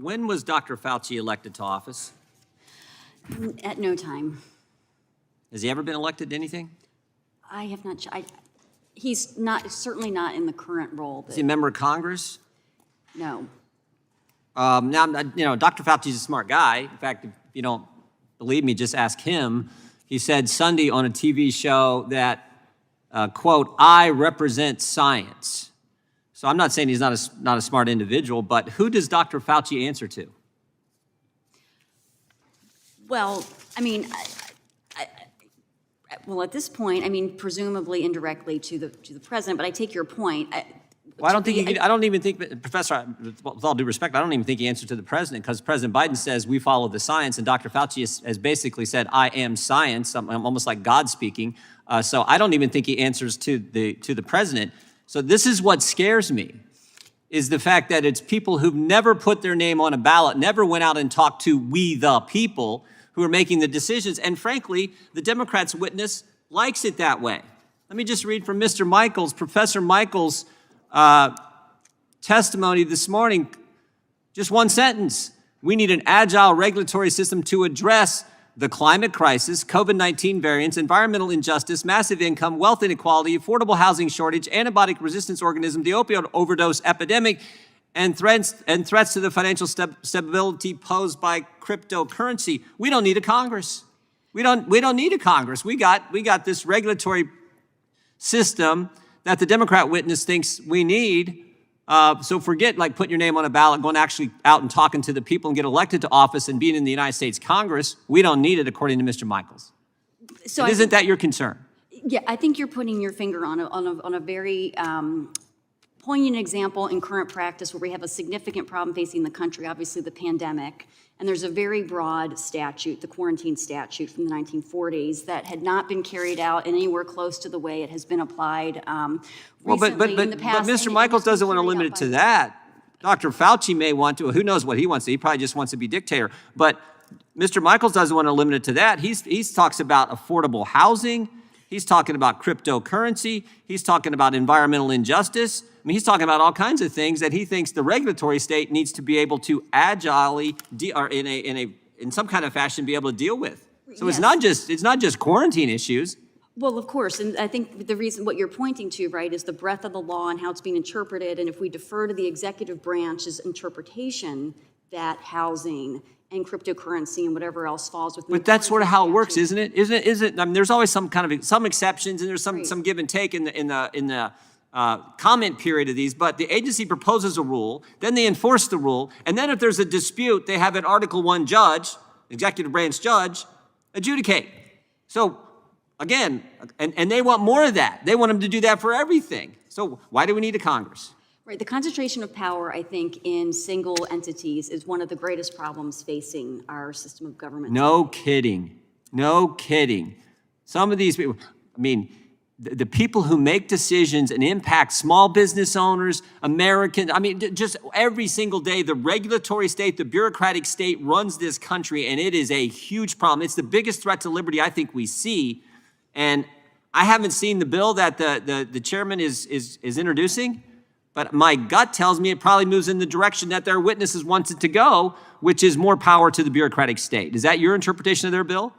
When was Dr. Fauci elected to office? At no time. Has he ever been elected to anything? I have not. He's not, certainly not in the current role. Is he a member of Congress? No. Now, Dr. Fauci's a smart guy. In fact, if you don't believe me, just ask him. He said Sunday on a TV show that, quote, I represent science. So I'm not saying he's not a smart individual, but who does Dr. Fauci answer to? Well, I mean, well, at this point, I mean, presumably indirectly to the president. But I take your point. Well, I don't think I don't even think, Professor, with all due respect, I don't even think he answers to the president, because President Biden says we follow the science, and Dr. Fauci has basically said, I am science. I'm almost like God speaking. So I don't even think he answers to the president. So this is what scares me, is the fact that it's people who've never put their name on a ballot, never went out and talked to we the people, who are making the decisions. And frankly, the Democrats' witness likes it that way. Let me just read from Mr. Michaels, Professor Michaels' testimony this morning. Just one sentence. We need an agile regulatory system to address the climate crisis, COVID-19 variants, environmental injustice, massive income, wealth inequality, affordable housing shortage, antibiotic resistance organism, the opioid overdose epidemic, and threats to the financial stability posed by cryptocurrency. We don't need a Congress. We don't need a Congress. We got this regulatory system that the Democrat witness thinks we need. So forget like putting your name on a ballot, going actually out and talking to the people and get elected to office and being in the United States Congress. We don't need it, according to Mr. Michaels. So isn't that your concern? Yeah, I think you're putting your finger on a very poignant example in current practice where we have a significant problem facing the country, obviously the pandemic, and there's a very broad statute, the quarantine statute from the 1940s, that had not been carried out anywhere close to the way it has been applied recently in the past. But Mr. Michaels doesn't want to limit it to that. Dr. Fauci may want to. Who knows what he wants to? He probably just wants to be dictator. But Mr. Michaels doesn't want to limit it to that. He talks about affordable housing. He's talking about cryptocurrency. He's talking about environmental injustice. I mean, he's talking about all kinds of things that he thinks the regulatory state needs to be able to agilely, or in some kind of fashion, be able to deal with. So yes. It's not just quarantine issues. Well, of course, and I think the reason what you're pointing to, right, is the breadth of the law and how it's being interpreted. And if we defer to the executive branch's interpretation, that housing and cryptocurrency and whatever else falls within. But that's sort of how it works, isn't it? I mean, there's always some exceptions, and there's some give and take in the comment period of these. But the agency proposes a rule, then they enforce the rule, and then if there's a dispute, they have an Article I judge, executive branch judge, adjudicate. So again, and they want more of that. They want them to do that for everything. So why do we need a Congress? Right. The concentration of power, I think, in single entities is one of the greatest problems facing our system of government. No kidding. No kidding. Some of these people, I mean, the people who make decisions and impact small business owners, Americans, I mean, just every single day, the regulatory state, the bureaucratic state runs this country, and it is a huge problem. It's the biggest threat to liberty I think we see. And I haven't seen the bill that the chairman is introducing. But my gut tells me it probably moves in the direction that their witnesses want it to go, which is more power to the bureaucratic state. Is that your interpretation of their bill?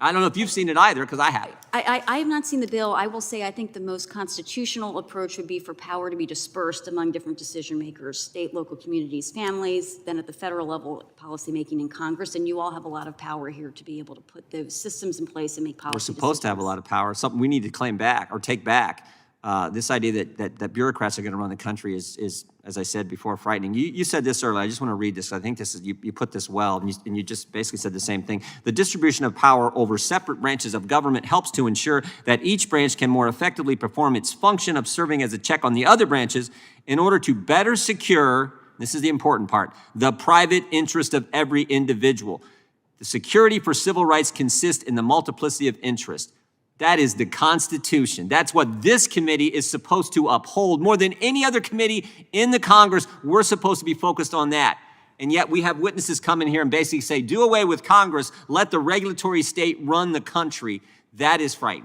I don't know if you've seen it either, because I haven't. I have not seen the bill. I will say I think the most constitutional approach would be for power to be dispersed among different decision makers, state, local communities, families, then at the federal level, policymaking in Congress. And you all have a lot of power here to be able to put those systems in place and make policy decisions. We're supposed to have a lot of power, something we need to claim back or take back. This idea that bureaucrats are going to run the country is, as I said before, frightening. You said this earlier. I just want to read this. I think this is you put this well, and you just basically said the same thing. The distribution of power over separate branches of government helps to ensure that each branch can more effectively perform its function of serving as a check on the other branches in order to better secure, this is the important part, the private interest of every individual. The security for civil rights consists in the multiplicity of interests. That is the Constitution. That's what this committee is supposed to uphold. More than any other committee in the Congress, we're supposed to be focused on that. And yet we have witnesses come in here and basically say, do away with Congress, let the regulatory state run the country. That is frightening.